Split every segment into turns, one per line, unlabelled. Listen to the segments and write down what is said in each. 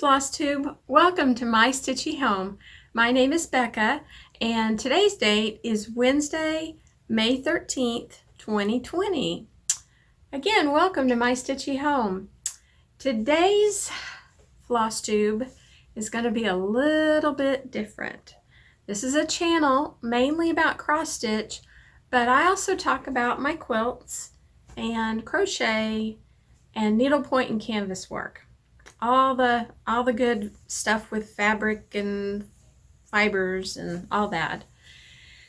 FlossTube. Welcome to my Stitchy home. My name is Becca and today's date is Wednesday, May 13th, 2020. Again, welcome to my Stitchy home. Today's FlossTube is going to be a little bit different. This is a channel mainly about cross stitch, but I also talk about my quilts and crochet and needlepoint and canvas work. All the good stuff with fabric and fibers and all that.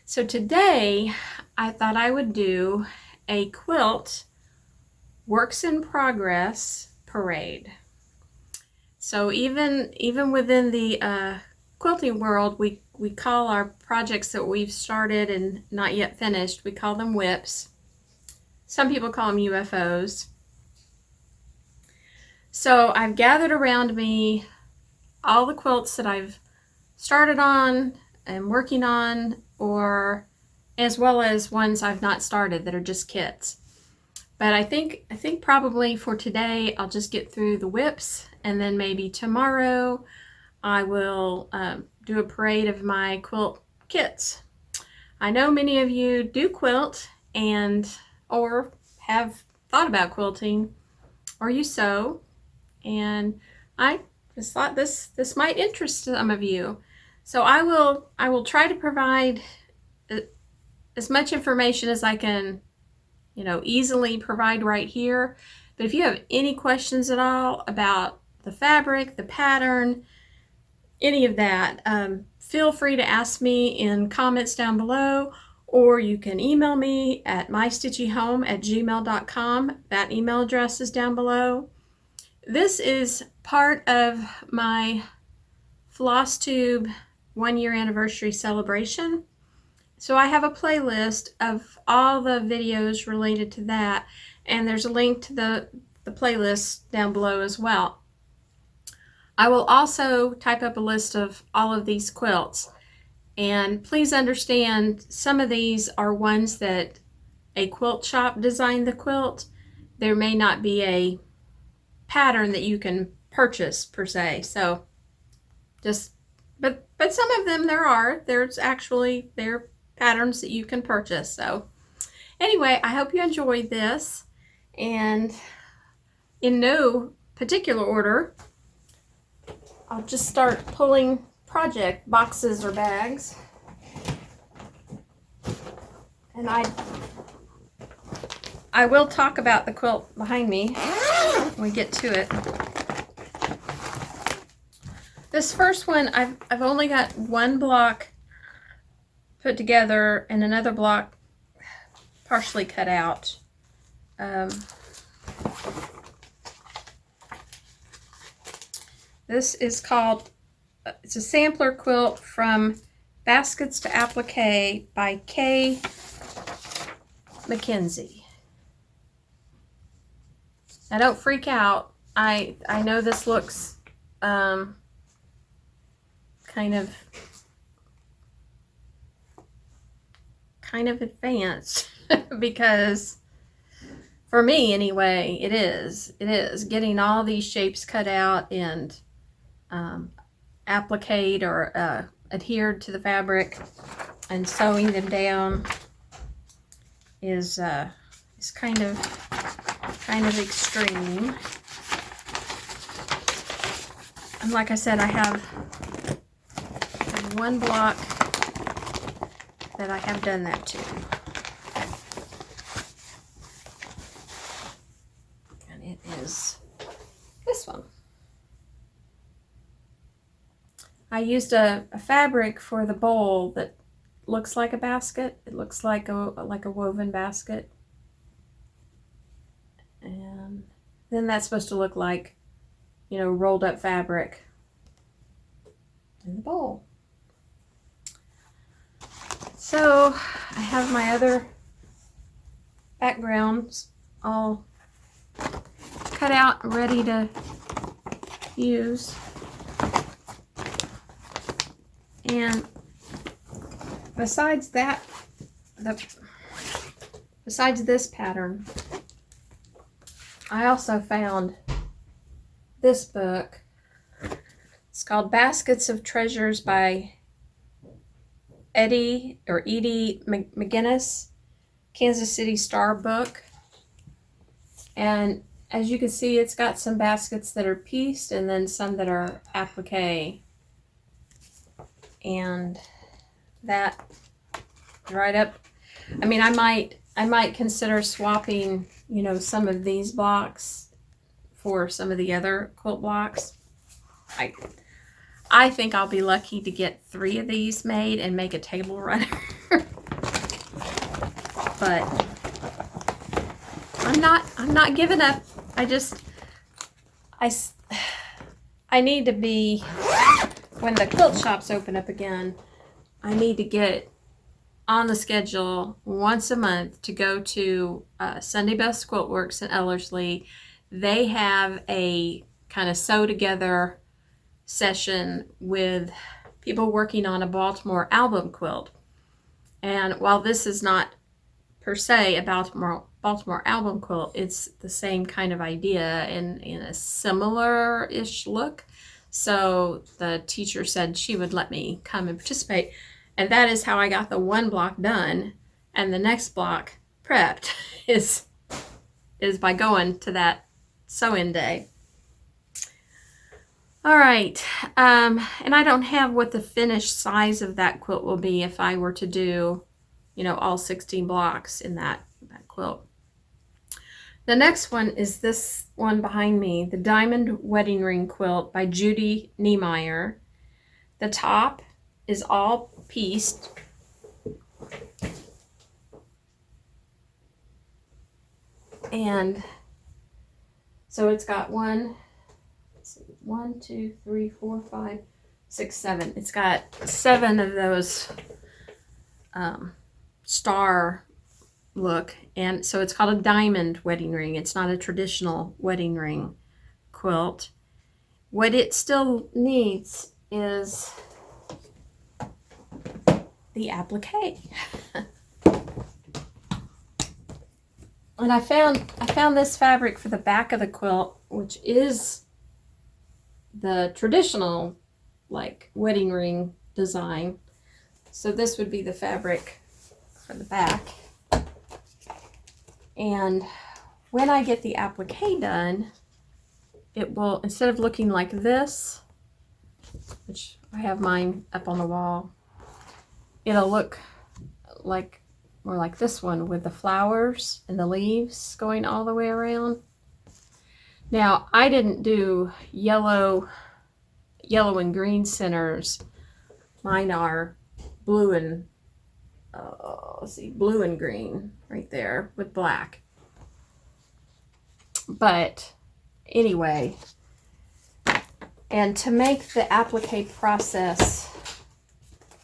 So today I thought I would do a quilt works in progress parade. So even within the quilting world, we call our projects that we've started and not yet finished, we call them WIPs. Some people call them UFOs. So I've gathered around me all the quilts that I've started on and working on, or as well as ones I've not started that are just kits. But I think probably for today I'll just get through the WIPs, and then maybe tomorrow I will do a parade of my quilt kits. I know many of you do quilt or have thought about quilting, or you sew. And I just thought this might interest some of you. So I will try to provide as much information as I can, easily provide right here. But if you have any questions at all about the fabric, the pattern, any of that, feel free to ask me in comments down below, or you can email me at mystitchyhome@gmail.com. That email address is down below. This is part of my FlossTube 1-year anniversary celebration. So I have a playlist of all the videos related to that, and there's a link to the playlist down below as well. I will also type up a list of all of these quilts. And please understand, some of these are ones that a quilt shop designed the quilt. There may not be a pattern that you can purchase per se, so but some of them there's patterns that you can purchase. So anyway, I hope you enjoyed this, and in no particular order, I'll just start pulling project boxes or bags, and I will talk about the quilt behind me when we get to it. This first one, I've only got one block put together and another block partially cut out. This is called, it's a sampler quilt from Baskets to Applique by Kay MacKenzie. Now don't freak out. I know this looks kind of advanced because for me anyway, it is getting all these shapes cut out and appliqued or adhered to the fabric and sewing them down is kind of extreme. And like I said, I have one block that I have done that to. And it is this one. I used a fabric for the bowl that looks like a basket. It looks like a woven basket. And then that's supposed to look like, rolled up fabric in the bowl. So I have my other backgrounds all cut out and ready to use. And besides that, besides this pattern, I also found this book called Baskets of Treasures by Edie McGinnis, Kansas City Star book. And as you can see, it's got some baskets that are pieced and then some that are applique. And that right up, I mean, I might consider swapping, you know, some of these blocks for some of the other quilt blocks. I think I'll be lucky to get 3 of these made and make a table runner. But I'm not giving up. I need to be, when the quilt shops open up again, I need to get on the schedule once a month to go to Sunday Best Quilt Works in Ellerslie. They have a kind of sew together session with people working on a Baltimore album quilt. And while this is not per se a Baltimore album quilt, it's the same kind of idea in a similar-ish look. So the teacher said she would let me come and participate. And that is how I got the one block done, and the next block prepped is by going to that sew-in day. All right, and I don't have what the finished size of that quilt will be if I were to do, you know, all 16 blocks in that quilt. The next one is this one behind me, the Diamond Wedding Ring Quilt by Judy Niemeyer. The top is all pieced. And so it's got 1, 2, 3, 4, 5, 6, 7. It's got 7 of those star look, and so it's called a diamond wedding ring. It's not a traditional wedding ring quilt. What it still needs is the applique. And I found this fabric for the back of the quilt, which is the traditional like wedding ring design. So this would be the fabric for the back. And when I get the applique done, it will, instead of looking like this, which I have mine up on the wall, it'll look like more like this one with the flowers and the leaves going all the way around. Now, I didn't do yellow and green centers. Mine are blue and let's see, blue and green right there with black. But anyway, and to make the applique process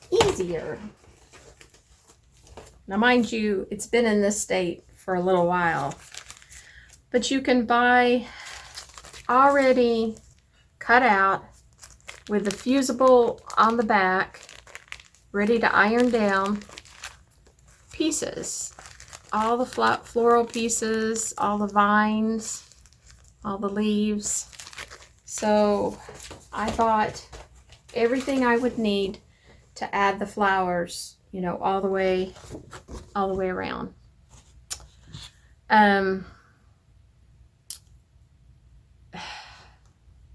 easier, now mind you, it's been in this state for a little while, but you can buy already cut out with the fusible on the back, ready to iron down pieces. All the floral pieces, all the vines, all the leaves. So I bought everything I would need to add the flowers, you know, all the way around.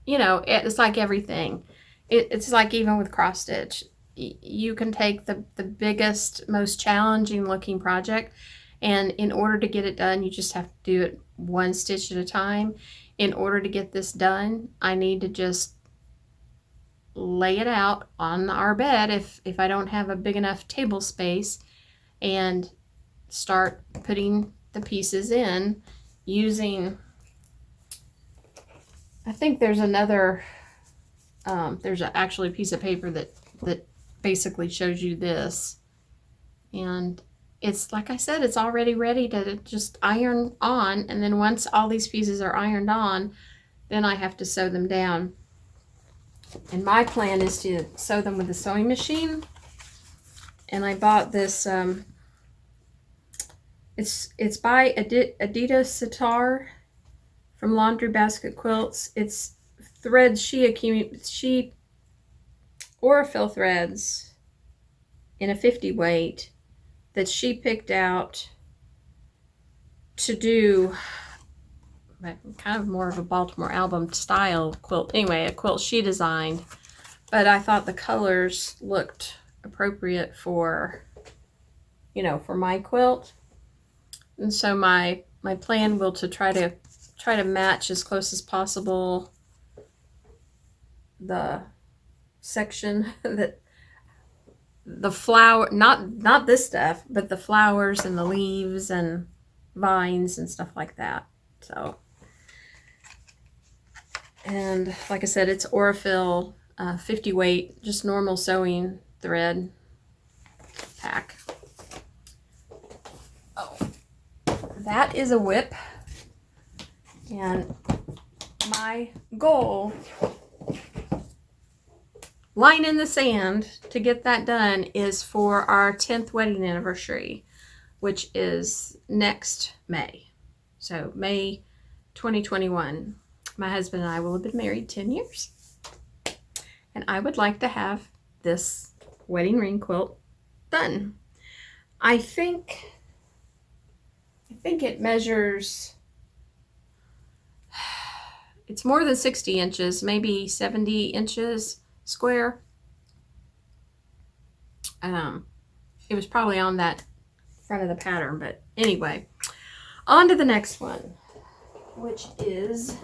You know, it's like everything. It's like even with cross stitch. You can take the biggest, most challenging looking project, and in order to get it done, you just have to do it one stitch at a time. In order to get this done, I need to just lay it out on our bed if I don't have a big enough table space, and start putting the pieces in using, I think there's another, there's actually a piece of paper that basically shows you this. And it's, like I said, it's already ready to just iron on. And then once all these pieces are ironed on, then I have to sew them down. And my plan is to sew them with a sewing machine. And I bought this, it's by Adita Sitar from Laundry Basket Quilts. It's thread she Aurifil threads in a 50 weight that she picked out to do kind of more of a Baltimore album style quilt. Anyway, a quilt she designed, but I thought the colors looked appropriate for, you know, for my quilt. And so my plan will to try to match as close as possible the section that the flower, not this stuff, but the flowers and the leaves and vines and stuff like that. So, and like I said, it's Aurifil 50 weight, just normal sewing thread pack. Oh, that is a whip, and my goal, line in the sand to get that done, is for our 10th wedding anniversary, which is next May. So May 2021. My husband and I will have been married 10 years. And I would like to have this wedding ring quilt done. I think it measures, it's more than 60 inches, maybe 70 inches square. It was probably on that front of the pattern, but anyway, on to the next one, which is,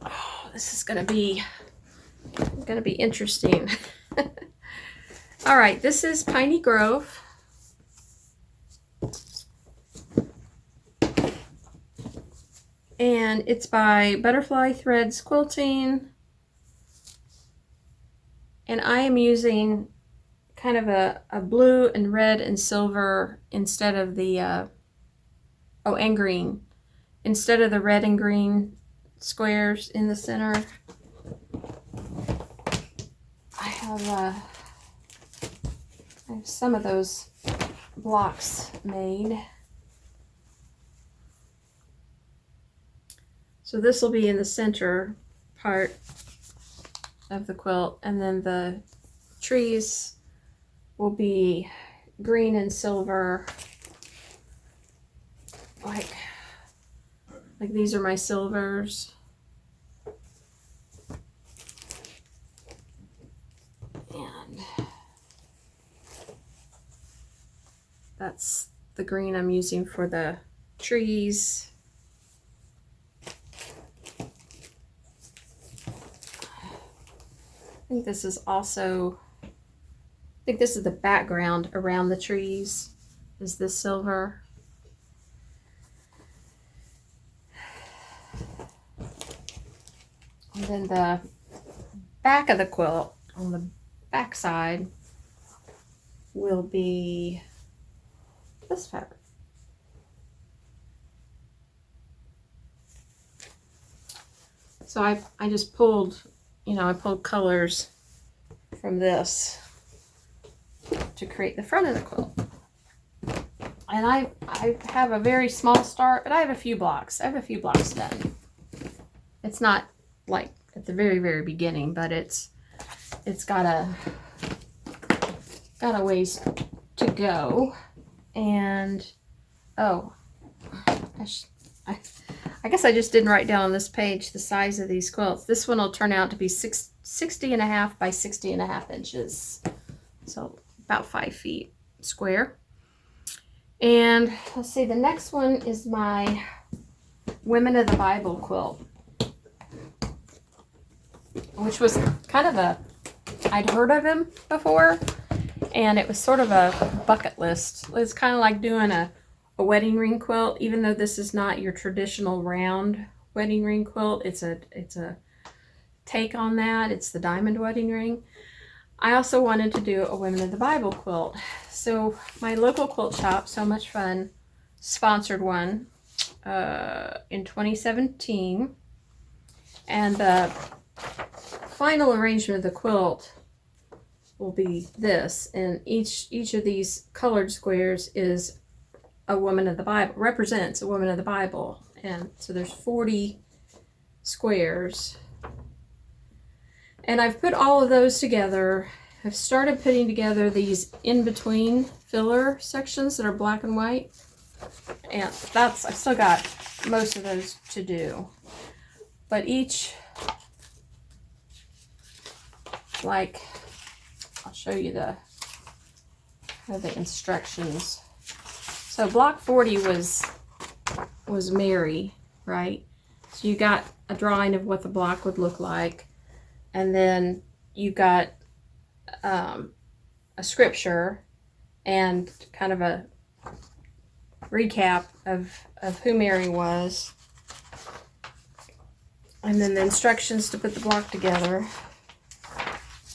oh, this is gonna be interesting. All right, this is Piney Grove. And it's by Butterfly Threads Quilting. And I am using kind of a blue and red and silver instead of the, and green. Instead of the red and green squares in the center. I have some of those blocks made. So this will be in the center part of the quilt, and then the trees will be green and silver. Like these are my silvers. And that's the green I'm using for the trees. I think this is also, I think this is the background around the trees, is this silver. And then the back of the quilt, on the back side, will be this fabric. So I just pulled, I pulled colors from this to create the front of the quilt. And I have a very small start, but I have a few blocks. I have a few blocks done. It's not like at the very, very beginning, but it's got a ways to go. And oh, I guess I just didn't write down on this page the size of these quilts. This one will turn out to be 60.5 by 60.5 inches. So about 5 feet square. And let's see, the next one is my Women of the Bible quilt, which was kind of I'd heard of him before, and it was sort of a bucket list. It's kind of like doing a wedding ring quilt, even though this is not your traditional round wedding ring quilt. It's a take on that. It's the diamond wedding ring. I also wanted to do a Women of the Bible quilt. So my local quilt shop, So Much Fun, sponsored one in 2017. And the final arrangement of the quilt will be this. And each of these colored squares is a woman of the Bible, represents a woman of the Bible. And so there's 40 squares And I've put all of those together. I've started putting together these in-between filler sections that are black and white. And I've still got most of those to do. But each, like, I'll show you the instructions. So block 40 was Mary, right? So you got a drawing of what the block would look like. And then you got a scripture and kind of a recap of who Mary was. And then the instructions to put the block together.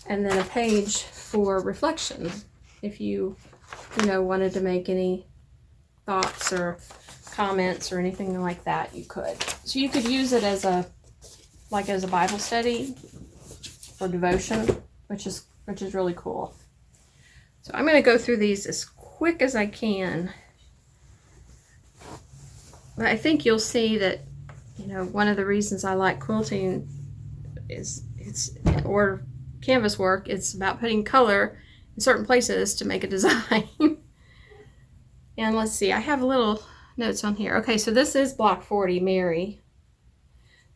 And then a page for reflection. If you wanted to make any thoughts or comments or anything like that, you could. So you could use it as a Bible study or devotion, which is really cool. So I'm going to go through these as quick as I can. But I think you'll see that, one of the reasons I like quilting or canvas work, it's about putting color in certain places to make a design. And let's see, I have little notes on here. Okay, so this is block 40, Mary.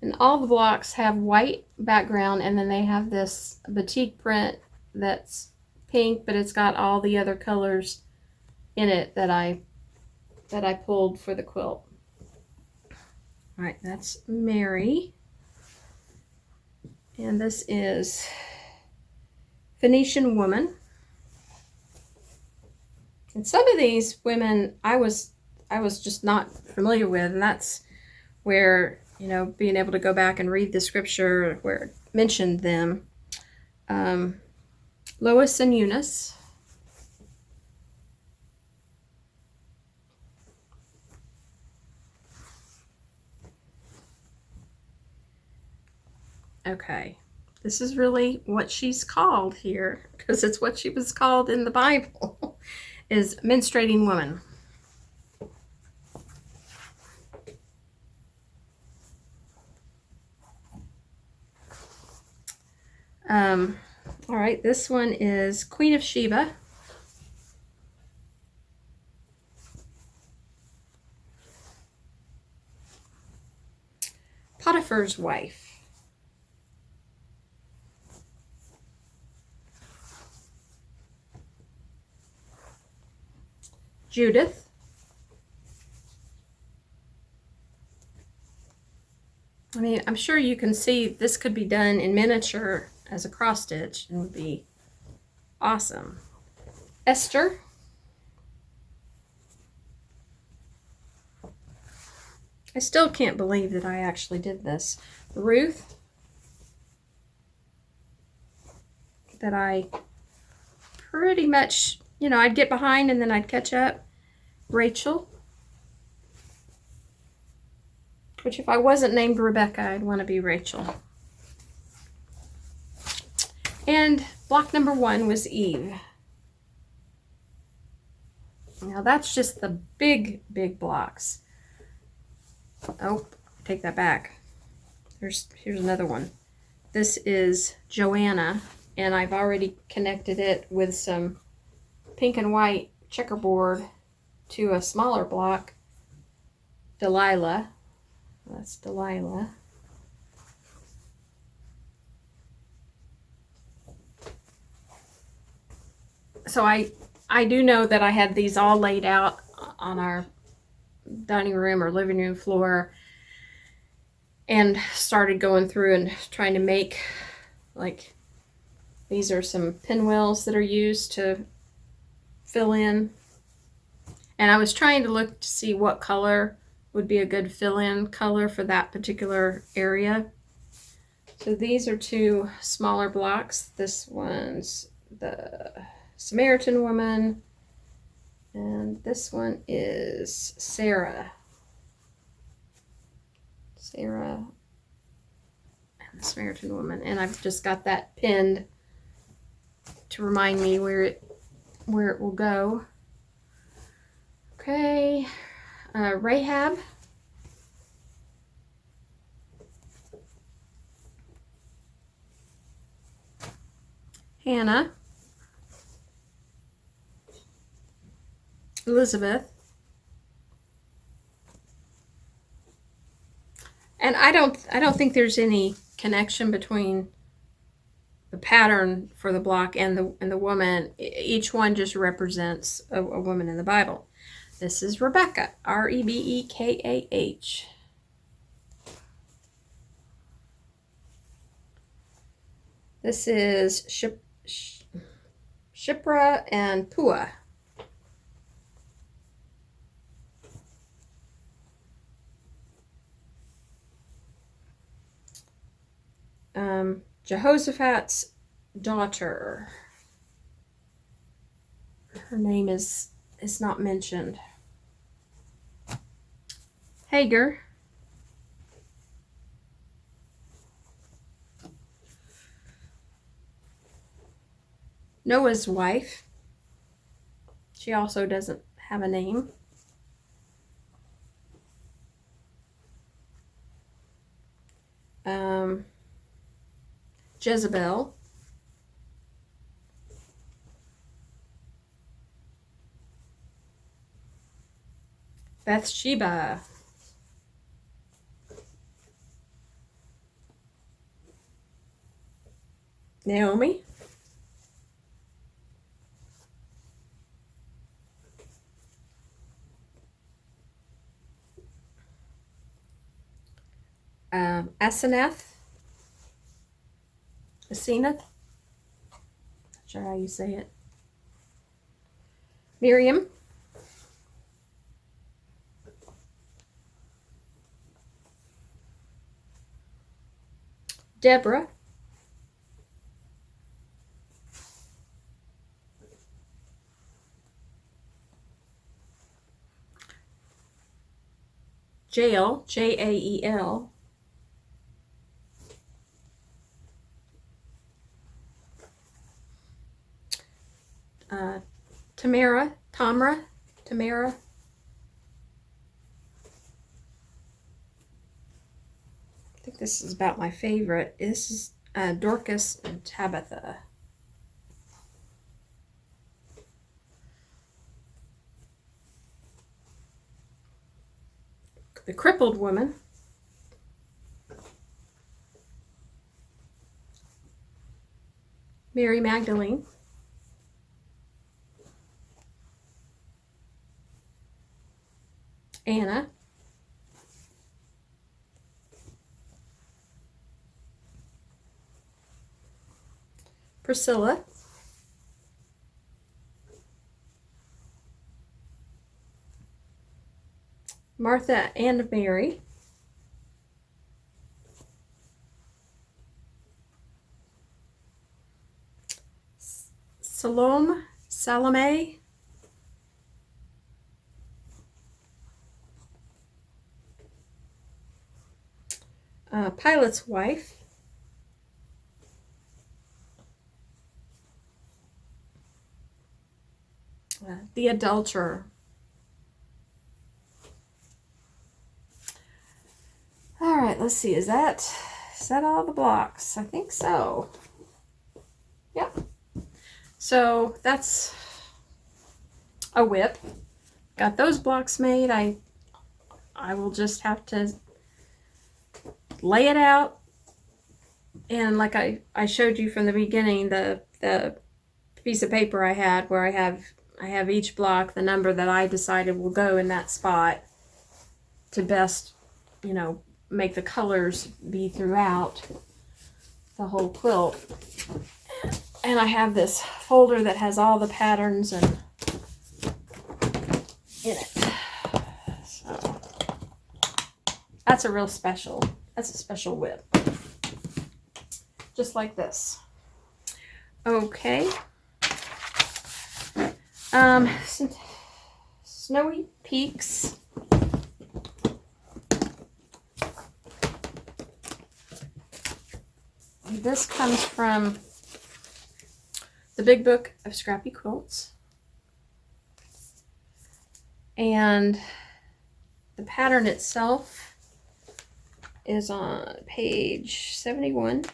And all the blocks have white background, and then they have this batik print that's pink, but it's got all the other colors in it that I pulled for the quilt. All right, that's Mary. And this is Phoenician Woman. And some of these women I was just not familiar with, and that's where, being able to go back and read the scripture where it mentioned them. Lois and Eunice. Okay, this is really what she's called here, because it's what she was called in the Bible, is menstruating woman. All right, this one is Queen of Sheba. Potiphar's wife. Judith. I mean, I'm sure you can see this could be done in miniature as a cross stitch and would be awesome. Esther. I still can't believe that I actually did this. Ruth. That I pretty much, I'd get behind and then I'd catch up. Rachel. Which if I wasn't named Rebecca, I'd want to be Rachel. And block number 1 was Eve. Now that's just the big blocks. Oh, take that back. Here's another one. This is Joanna, and I've already connected it with some pink and white checkerboard to a smaller block. Delilah. That's Delilah. So I do know that I had these all laid out on our dining room or living room floor and started going through and trying to make, like, these are some pinwheels that are used to fill in. And I was trying to look to see what color would be a good fill-in color for that particular area. So these are 2 smaller blocks. This one's the Samaritan woman, and this one is Sarah. Sarah and the Samaritan woman, and I've just got that pinned to remind me where it will go. Okay, Rahab. Hannah, Elizabeth, and I don't think there's any connection between the pattern for the block and the woman. Each one just represents a woman in the Bible. This is Rebecca, Rebekah. This is Shipra and Pua. Jehoshaphat's daughter. Her name is not mentioned. Hagar. Noah's wife. She also doesn't have a name. Jezebel. Bathsheba. Naomi. Asenath. Not sure how you say it. Miriam. Deborah. Jael, Jael. Tamara. I think this is about my favorite. This is Dorcas and Tabitha. The crippled woman. Mary Magdalene. Anna. Priscilla. Martha and Mary. Salome. Pilate's wife. The adulterer. All right, let's see. Is that all the blocks? I think so. Yep. So that's a whip. Got those blocks made. I will just have to lay it out, and like I showed you from the beginning, the piece of paper I had where I have each block, the number that I decided will go in that spot to best, make the colors be throughout the whole quilt. And I have this folder that has all the patterns in it. So that's a special whip. Just like this. Okay. Snowy Peaks. This comes from the Big Book of Scrappy Quilts. And the pattern itself is on page 71.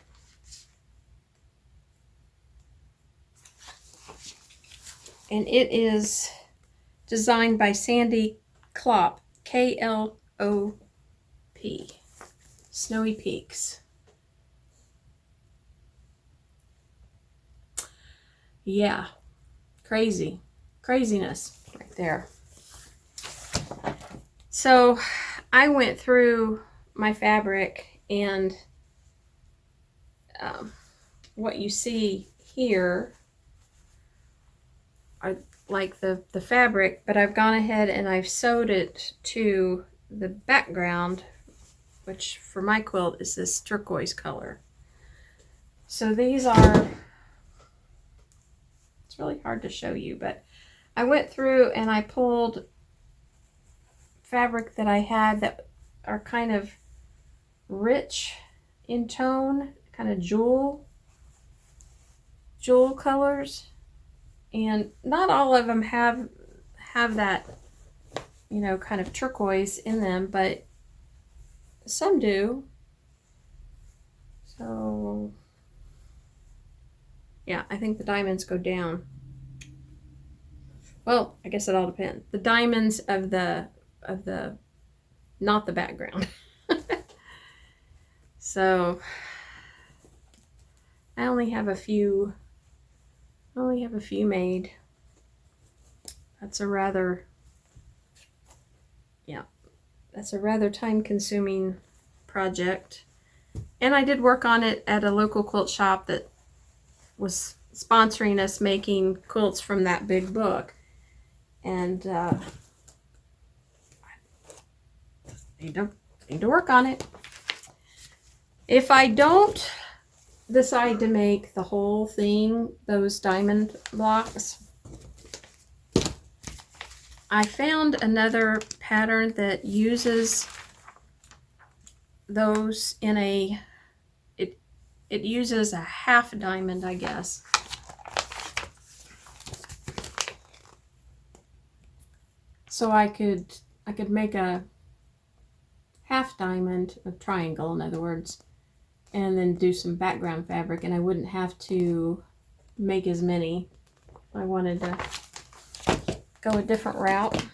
and it is designed by Sandy Klopp, K-L-O-P, Snowy Peaks. Yeah, craziness right there. So I went through my fabric, and what you see here are like the fabric, but I've gone ahead and I've sewed it to the background, which for my quilt is this turquoise color. So these are, it's really hard to show you, but I went through and I pulled fabric that I had that are kind of rich in tone, kind of jewel colors, and not all of them have that, you know, kind of turquoise in them, but some do. So yeah, I think the diamonds go down. Well, I guess it all depends. The diamonds of the not the background. So I only have a few made. That's a rather time-consuming project. And I did work on it at a local quilt shop that was sponsoring us making quilts from that big book. And need to work on it. If I don't decide to make the whole thing those diamond blocks, I found another pattern that uses those in a, it uses a half diamond, I guess. So I could make a half diamond, a triangle in other words, and then do some background fabric, and I wouldn't have to make as many. I wanted to go a different route.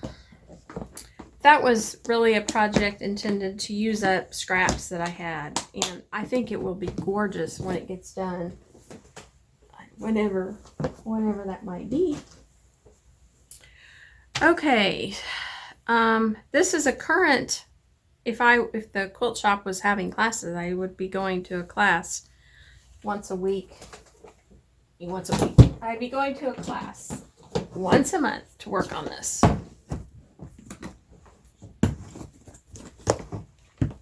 That was really a project intended to use up scraps that I had, and I think it will be gorgeous when it gets done, whenever that might be. Okay, this is a current. If the quilt shop was having classes, I would be going to a class once a week. I'd be going to a class once a month to work on this.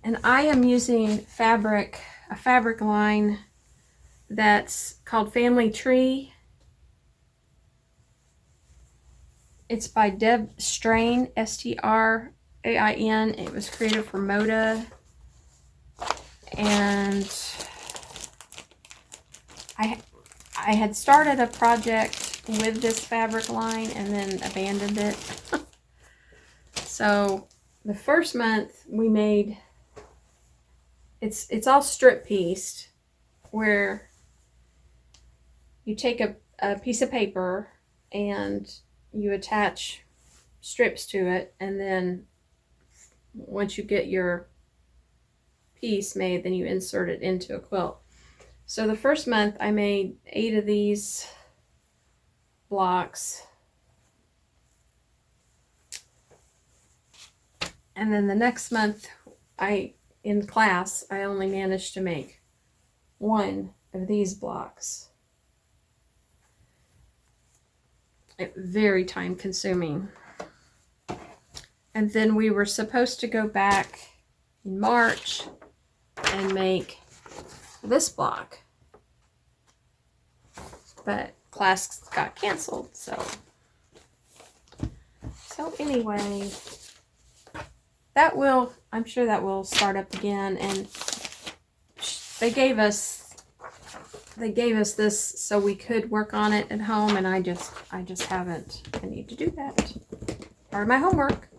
And I am using a fabric line that's called Family Tree. It's by Deb Strain, S-T-R-A-I-N. It was created for Moda. And I had started a project with this fabric line and then abandoned it. So the first month we made, it's all strip pieced, where you take a piece of paper and you attach strips to it, and then once you get your piece made, then you insert it into a quilt. So the first month I made 8 of these blocks, and then the next month in class I only managed to make 1 of these blocks. Very time consuming. And then we were supposed to go back in March and make this block, but class got canceled. So anyway, I'm sure that will start up again. And they gave us this so we could work on it at home, and I just haven't. I need to do that. Part of my homework.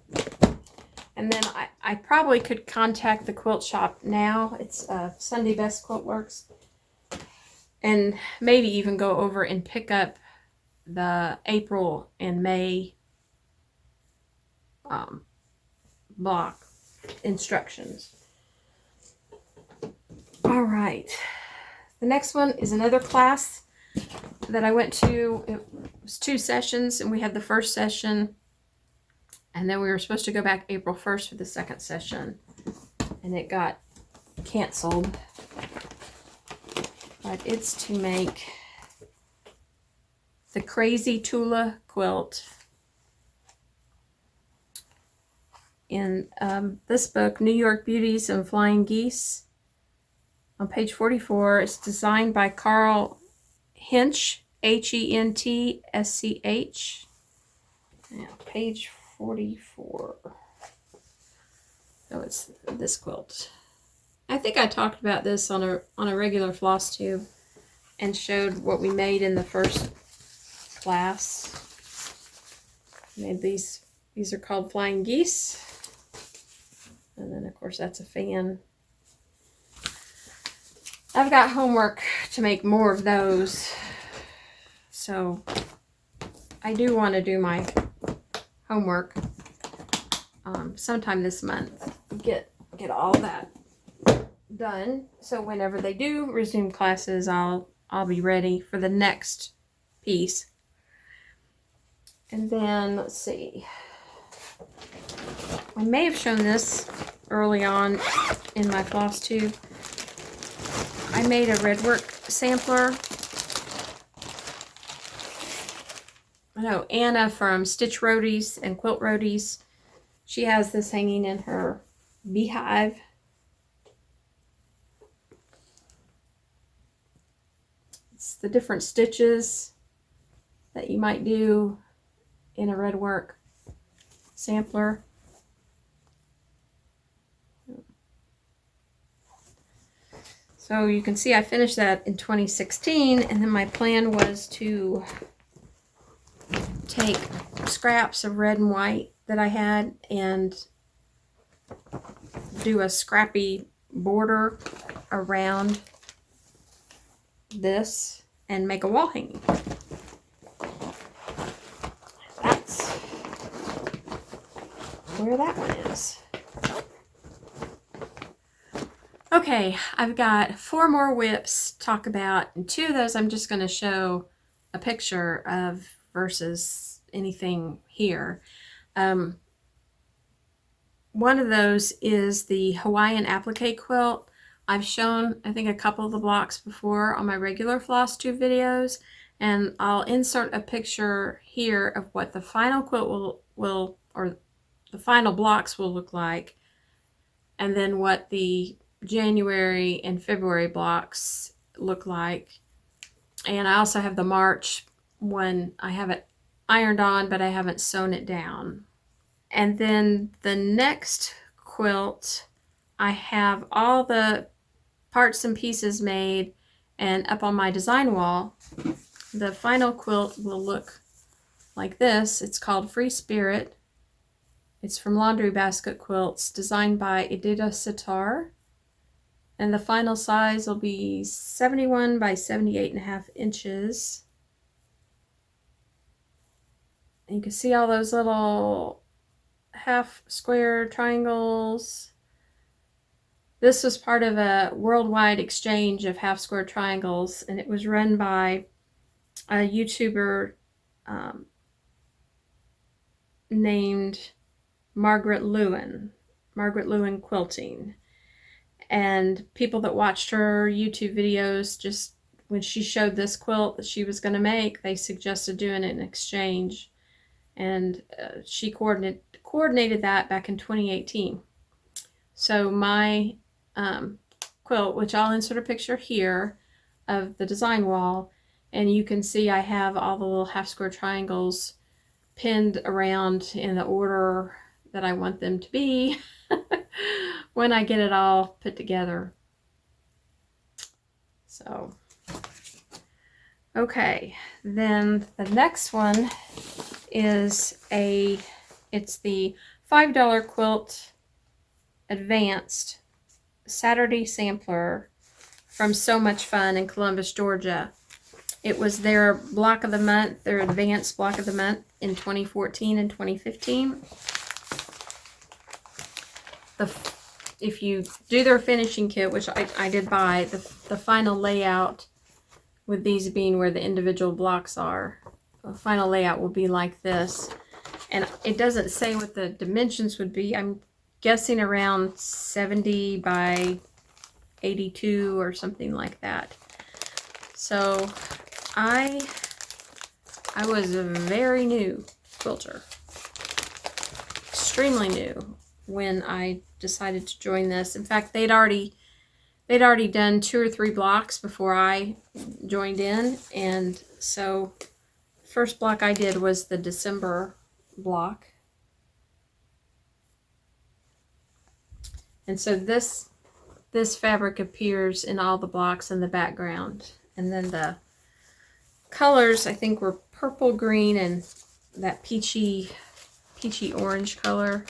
And then I probably could contact the quilt shop now. It's Sunday Best Quilt Works, and maybe even go over and pick up the April and May block instructions. All right, the next one is another class that I went to. It was 2 sessions, and we had the first session, and then we were supposed to go back April 1st for the second session, and it got canceled. But it's to make the Crazy Tula quilt in this book, New York Beauties and Flying Geese. On page 44, it's designed by Carl Hensch, H-E-N-T-S-C-H. Now, page 44. So it's this quilt. I think I talked about this on a regular floss tube and showed what we made in the first class. Made these are called Flying Geese. And then of course that's a fan. I've got homework to make more of those. So I do want to do my homework sometime this month. Get all that done, so whenever they do resume classes, I'll be ready for the next piece. And then let's see, I may have shown this early on in my floss tube. I made a redwork sampler. I know Anna from Stitch Roadies and Quilt Roadies, she has this hanging in her beehive. It's the different stitches that you might do in a redwork sampler. So you can see I finished that in 2016, and then my plan was to take scraps of red and white that I had and do a scrappy border around this and make a wall hanging. That's where that one is. Okay, I've got 4 more whips to talk about, and 2 of those I'm just going to show a picture of versus anything here. One of those is the Hawaiian applique quilt. I've shown, I think, a couple of the blocks before on my regular floss tube videos, and I'll insert a picture here of what the final quilt will or the final blocks will look like, and then what the January and February blocks look like. And I also have the March one. I have it ironed on, but I haven't sewn it down. And then the next quilt, I have all the parts and pieces made and up on my design wall. The final quilt will look like this. It's called Free Spirit. It's from Laundry Basket Quilts, designed by Edita Sitar. And the final size will be 71 by 78.5 inches. And you can see all those little half square triangles. This was part of a worldwide exchange of half square triangles, and it was run by a YouTuber named Margaret Lewin Quilting. And people that watched her YouTube videos, just when she showed this quilt that she was going to make, they suggested doing an exchange. And she coordinated that back in 2018. So my quilt, which I'll insert a picture here of the design wall, and you can see I have all the little half square triangles pinned around in the order that I want them to be when I get it all put together. So, okay, then the next one is it's the $5 Quilt Advanced Saturday Sampler from So Much Fun in Columbus, Georgia. It was their block of the month, their advanced block of the month in 2014 and 2015. If you do their finishing kit, which I did buy, the final layout, with these being where the individual blocks are, the final layout will be like this. And it doesn't say what the dimensions would be. I'm guessing around 70 by 82 or something like that. So I was a very new quilter, extremely new, when I decided to join this. In fact, they'd already done 2 or 3 blocks before I joined in, and so the first block I did was the December block. And so this fabric appears in all the blocks in the background, and then the colors I think were purple, green, and that peachy orange color.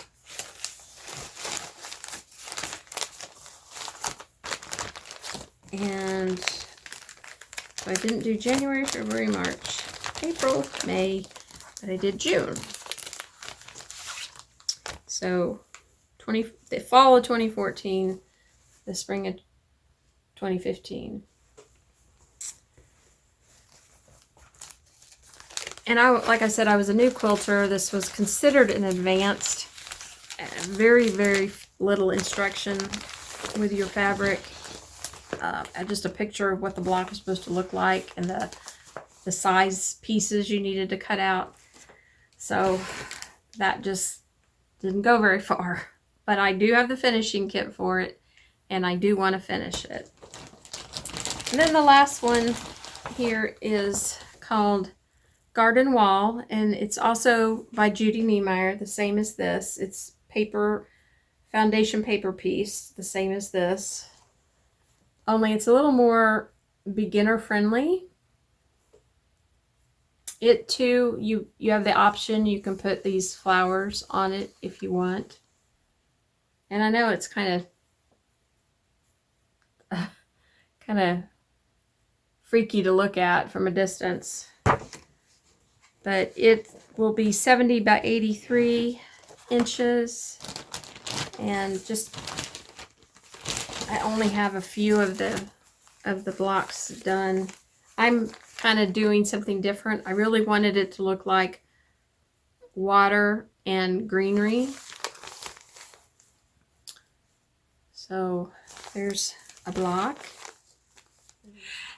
And so I didn't do January, February, March, April, May, but I did June. So the fall of 2014, the spring of 2015. And like I said, I was a new quilter. This was considered an advanced, very, very little instruction with your fabric. Just a picture of what the block was supposed to look like and the size pieces you needed to cut out. So that just didn't go very far. But I do have the finishing kit for it, and I do want to finish it. And then the last one here is called Garden Wall, and it's also by Judy Niemeyer, the same as this. It's paper, foundation paper piece, the same as this. Only it's a little more beginner friendly. It too, you have the option, you can put these flowers on it if you want. And I know it's kind of freaky to look at from a distance, but it will be 70 by 83 inches, and just I only have a few of the blocks done. I'm kind of doing something different. I really wanted it to look like water and greenery. So there's a block.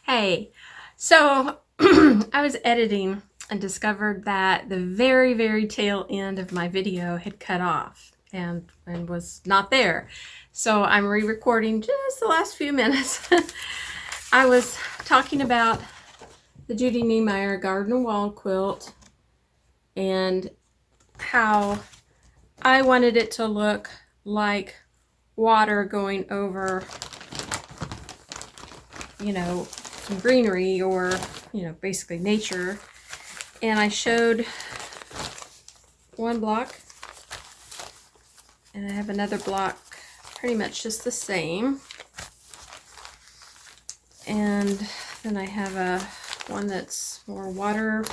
Hey, so I was editing and discovered that the very, very tail end of my video had cut off and was not there. So I'm re-recording just the last few minutes. I was talking about the Judy Niemeyer Garden Wall quilt and how I wanted it to look like water going over, you know, some greenery, or, you know, basically nature. And I showed one block, and I have another block pretty much just the same. And then I have one that's more watery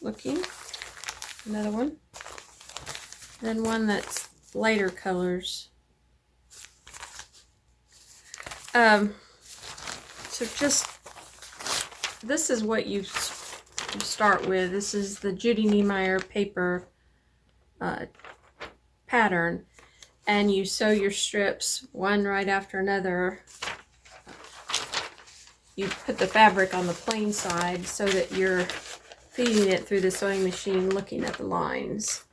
looking, another one, then one that's lighter colors. So just, this is what you start with. This is the Judy Niemeyer paper pattern, and you sew your strips one right after another. You put the fabric on the plain side so that you're feeding it through the sewing machine looking at the lines.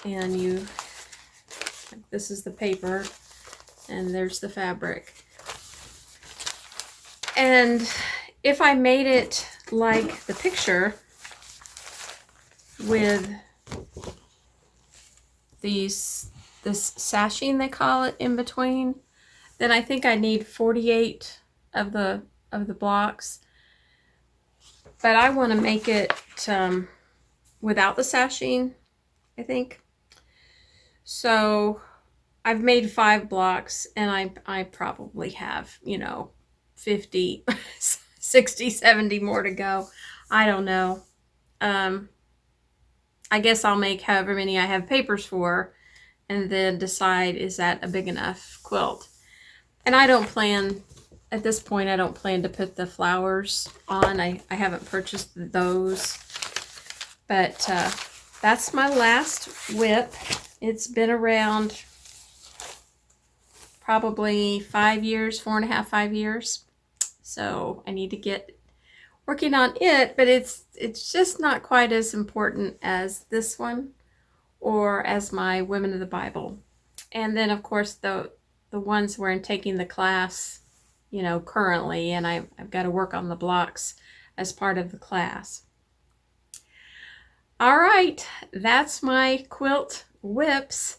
And this is the paper, and there's the fabric. And if I made it like the picture with this sashing, they call it, in between, then I think I need 48 of the blocks. But I want to make it without the sashing, I think. So I've made 5 blocks, and I probably have, you know, 50, 60, 70 more to go. I don't know. I guess I'll make however many I have papers for and then decide, is that a big enough quilt? And I don't plan, at this point, I don't plan to put the flowers on. I haven't purchased those. But that's my last WIP. It's been around probably 5 years, 4.5, 5 years. So I need to get working on it, but it's just not quite as important as this one or as my Women of the Bible. And then of course the ones where I'm taking the class, you know, currently, and I've got to work on the blocks as part of the class. All right, that's my quilt whips.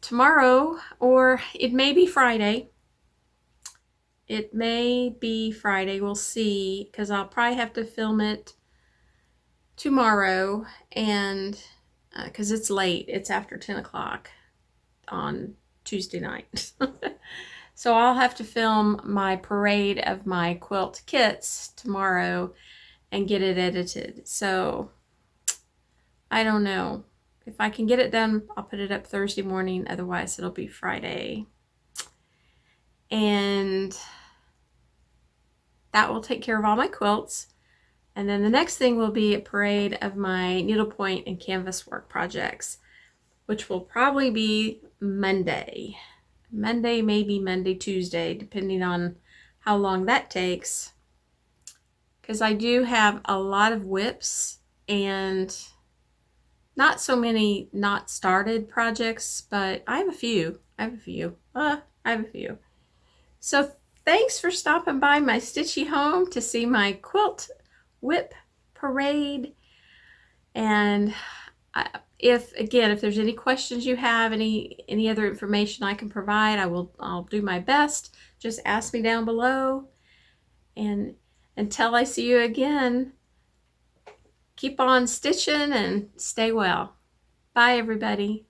Tomorrow, or it may be Friday. It may be Friday, we'll see, because I'll probably have to film it tomorrow, and because it's late, it's after 10 o'clock on Tuesday night. So I'll have to film my parade of my quilt kits tomorrow and get it edited. So I don't know. If I can get it done, I'll put it up Thursday morning. Otherwise, it'll be Friday. And that will take care of all my quilts. And then the next thing will be a parade of my needlepoint and canvas work projects, which will probably be Monday. Monday, maybe Monday, Tuesday, depending on how long that takes. Because I do have a lot of whips and not so many not started projects, but I have a few. I have a few. So thanks for stopping by my Stitchy home to see my quilt whip parade. And if there's any questions you have, any other information I can provide, I'll do my best. Just ask me down below. And until I see you again, keep on stitching and stay well. Bye, everybody.